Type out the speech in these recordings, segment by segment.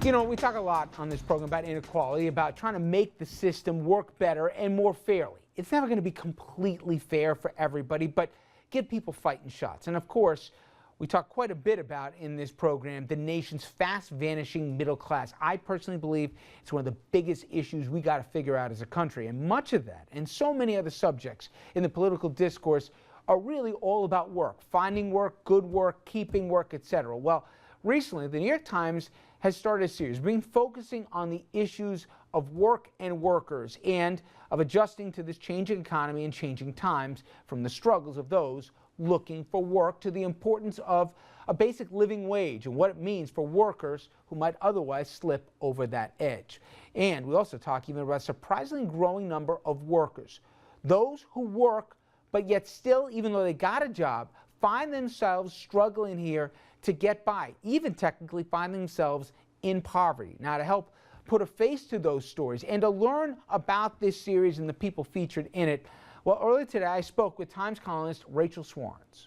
You know, we talk a lot on this program about inequality, about trying to make the system work better and more fairly. It's never going to be completely fair for everybody, but give people fighting shots. And of course, we talk quite a bit about in this program the nation's fast vanishing middle class. I personally believe it's one of the biggest issues we got to figure out as a country. And much of that, and so many other subjects in the political discourse, are really all about work, finding work, good work, keeping work, etc. Well, recently, the New York Times has started a series focusing on the issues of work and workers and of adjusting to this changing economy and changing times, from the struggles of those looking for work to the importance of a basic living wage and what it means for workers who might otherwise slip over that edge. And we also talk even about a surprisingly growing number of workers, those who work but yet still, even though they got a job, find themselves struggling here to get by, even technically find themselves in poverty. Now, to help put a face to those stories and to learn about this series and the people featured in it, well, earlier today I spoke with Times columnist Rachel Swarns.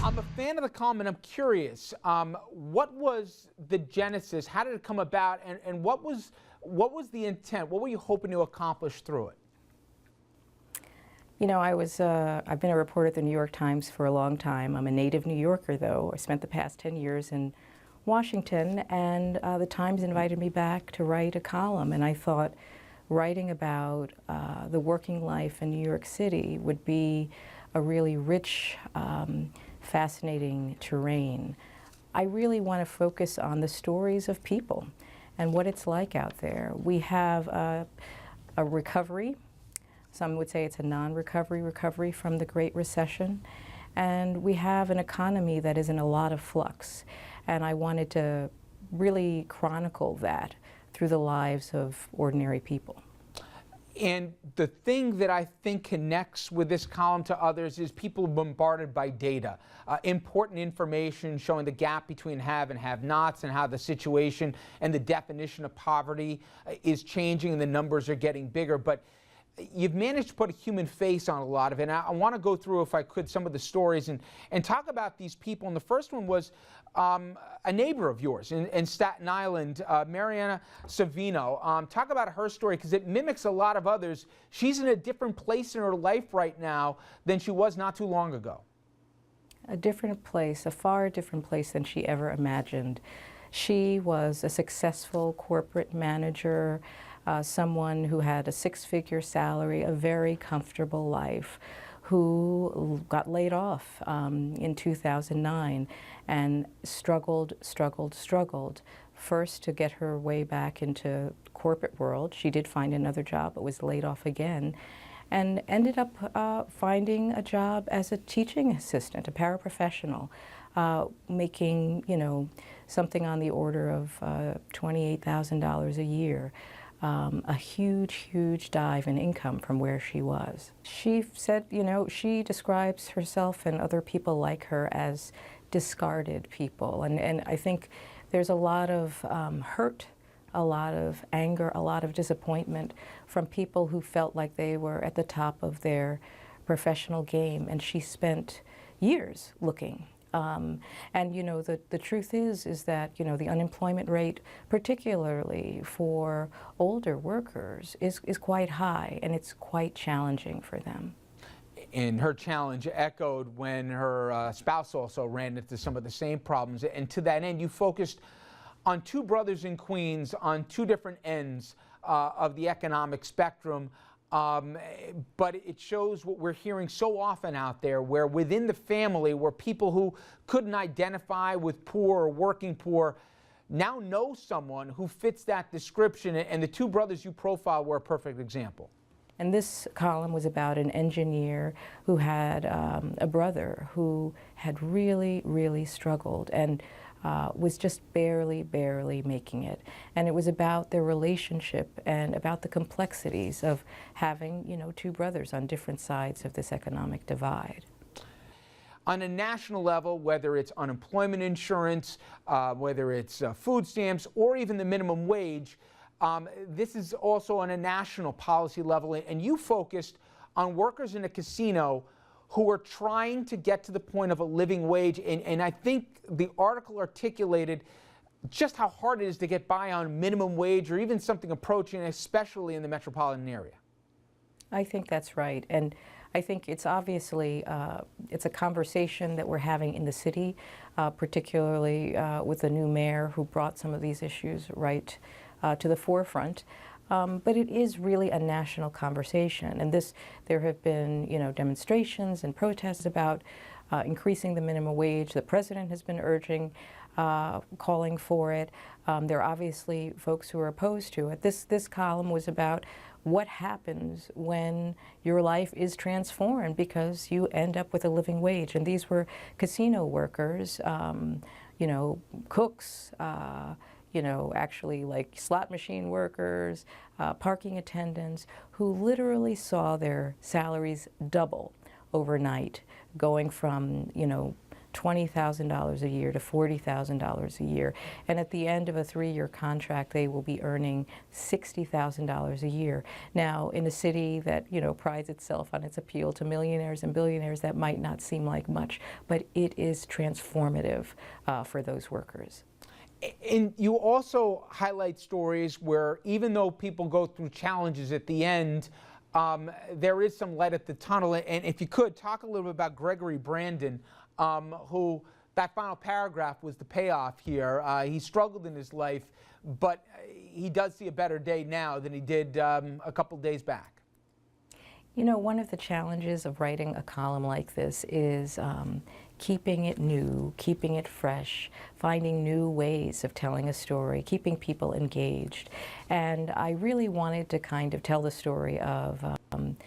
I'm a fan of the column, and I'm curious, what was the genesis? How did it come about? And what was the intent? What were you hoping to accomplish through it? You know, I've been a reporter at the New York Times for a long time. I'm a native New Yorker, though. I spent the past 10 years in Washington, and the Times invited me back to write a column, and I thought writing about the working life in New York City would be a really rich, fascinating terrain. I really want to focus on the stories of people and what it's like out there. We have a recovery. Some would say it's a recovery from the Great Recession. And we have an economy that is in a lot of flux. And I wanted to really chronicle that through the lives of ordinary people. And the thing that I think connects with this column to others is people bombarded by data, important information showing the gap between have and have-nots, and how the situation and the definition of poverty is changing and the numbers are getting bigger. But you've managed to put a human face on a lot of it. And I want to go through, if I could, some of the stories and talk about these people. And the first one was a neighbor of yours in Staten Island, Mariana Savino. Talk about her story, because it mimics a lot of others. She's in a different place in her life right now than she was not too long ago. A different place, a far different place than she ever imagined. She was a successful corporate manager, someone who had a six-figure salary, a very comfortable life, who got laid off in 2009 and struggled, first to get her way back into the corporate world. She did find another job, but was laid off again, and ended up finding a job as a teaching assistant, a paraprofessional, making, you know, something on the order of $28,000 a year. A huge dive in income from where she was. She said, you know, she describes herself and other people like her as discarded people. And I think there's a lot of hurt, a lot of anger, a lot of disappointment from people who felt like they were at the top of their professional game. And she spent years looking. And you know, the truth is that, you know, the unemployment rate, particularly for older workers, is quite high, and it's quite challenging for them. And her challenge echoed when her spouse also ran into some of the same problems. And to that end, you focused on two brothers in Queens on two different ends of the economic spectrum. But it shows what we're hearing so often out there, where within the family, where people who couldn't identify with poor or working poor now know someone who fits that description, and the two brothers you profile were a perfect example. And this column was about an engineer who had a brother who had really struggled and was just barely making it. And it was about their relationship and about the complexities of having, you know, two brothers on different sides of this economic divide. On a national level, whether it's unemployment insurance, whether it's food stamps, or even the minimum wage, this is also on a national policy level. And you focused on workers in a casino who are trying to get to the point of a living wage. And I think the article articulated just how hard it is to get by on minimum wage or even something approaching, especially in the metropolitan area. I think that's right. And I think it's obviously, it's a conversation that we're having in the city, particularly with the new mayor who brought some of these issues right to the forefront. But it is really a national conversation. And there have been, demonstrations and protests about increasing the minimum wage. The president has been urging, calling for it. There are obviously folks who are opposed to it. This column was about what happens when your life is transformed because you end up with a living wage. And these were casino workers, cooks, actually like slot machine workers, parking attendants, who literally saw their salaries double overnight, going from, $20,000 a year to $40,000 a year. And at the end of a 3-year contract, they will be earning $60,000 a year. Now, in a city that, prides itself on its appeal to millionaires and billionaires, that might not seem like much, but it is transformative for those workers. And you also highlight stories where even though people go through challenges at the end, there is some light at the tunnel. And if you could, talk a little bit about Gregory Brandon, who that final paragraph was the payoff here. He struggled in his life, but he does see a better day now than he did a couple days back. One of the challenges of writing a column like this is keeping it new, keeping it fresh, finding new ways of telling a story, keeping people engaged. And I really wanted to kind of tell the story of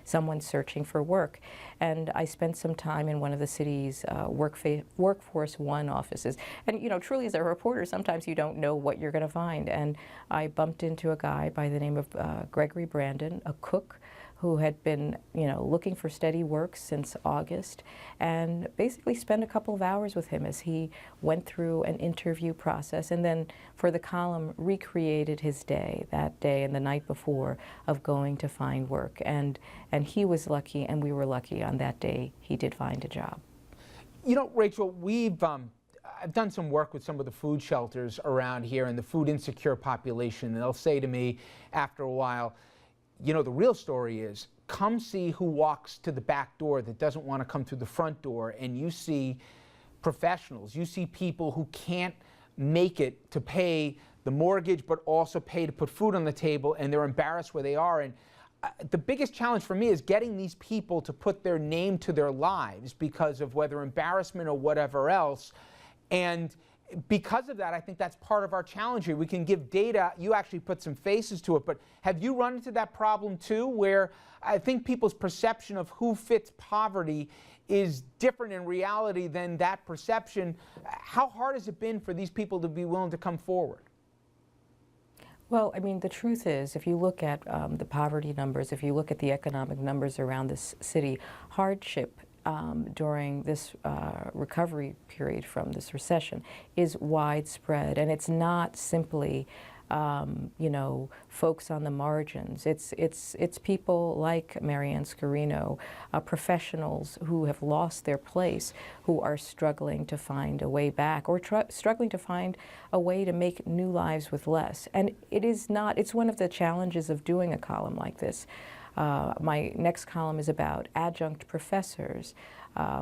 someone searching for work. And I spent some time in one of the city's Workforce One offices. And truly as a reporter, sometimes you don't know what you're going to find. And I bumped into a guy by the name of Gregory Brandon, a cook, who had been, looking for steady work since August, and basically spent a couple of hours with him as he went through an interview process, and then for the column recreated his day, that day and the night before, of going to find work. And he was lucky, and we were lucky on that day he did find a job. Rachel, I've done some work with some of the food shelters around here and the food insecure population, and they'll say to me after a while, the real story is, come see who walks to the back door that doesn't want to come through the front door, and you see professionals, you see people who can't make it to pay the mortgage but also pay to put food on the table, and they're embarrassed where they are. And the biggest challenge for me is getting these people to put their name to their lives because of whether embarrassment or whatever else. And because of that, I think that's part of our challenge here. We can give data. You actually put some faces to it, but have you run into that problem too, where I think people's perception of who fits poverty is different in reality than that perception? How hard has it been for these people to be willing to come forward? Well, the truth is, if you look at the poverty numbers, if you look at the economic numbers around this city, hardship during this recovery period from this recession is widespread, and it's not simply folks on the margins. It's people like Marianne Scarino, professionals who have lost their place, who are struggling to find a way back, or struggling to find a way to make new lives with less. And it's one of the challenges of doing a column like this. My next column is about adjunct professors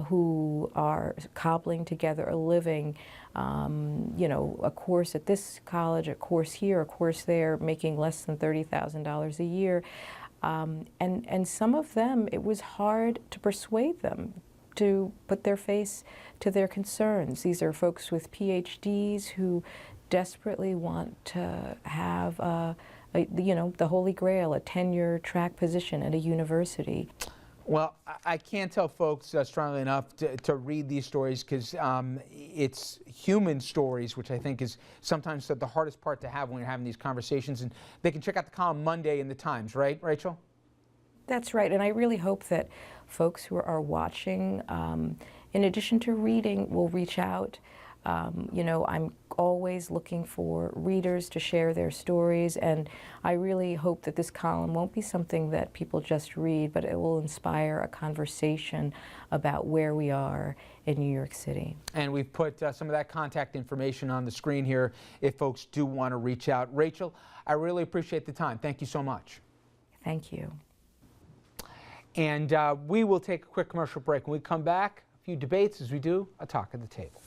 who are cobbling together a living, a course at this college, a course here, a course there, making less than $30,000 a year. And some of them, it was hard to persuade them to put their face to their concerns. These are folks with PhDs who desperately want to have the Holy Grail, a tenure-track position at a university. Well, I can't tell folks strongly enough to read these stories, because it's human stories, which I think is sometimes the hardest part to have when you're having these conversations. And they can check out the column Monday in the Times, right, Rachel? That's right, and I really hope that folks who are watching, in addition to reading, will reach out. You know, I'm always looking for readers to share their stories, and I really hope that this column won't be something that people just read, but it will inspire a conversation about where we are in New York City. And we've put some of that contact information on the screen here if folks do want to reach out. Rachel, I really appreciate the time. Thank you so much. Thank you. And we will take a quick commercial break. When we come back, a few debates as we do a talk at the table.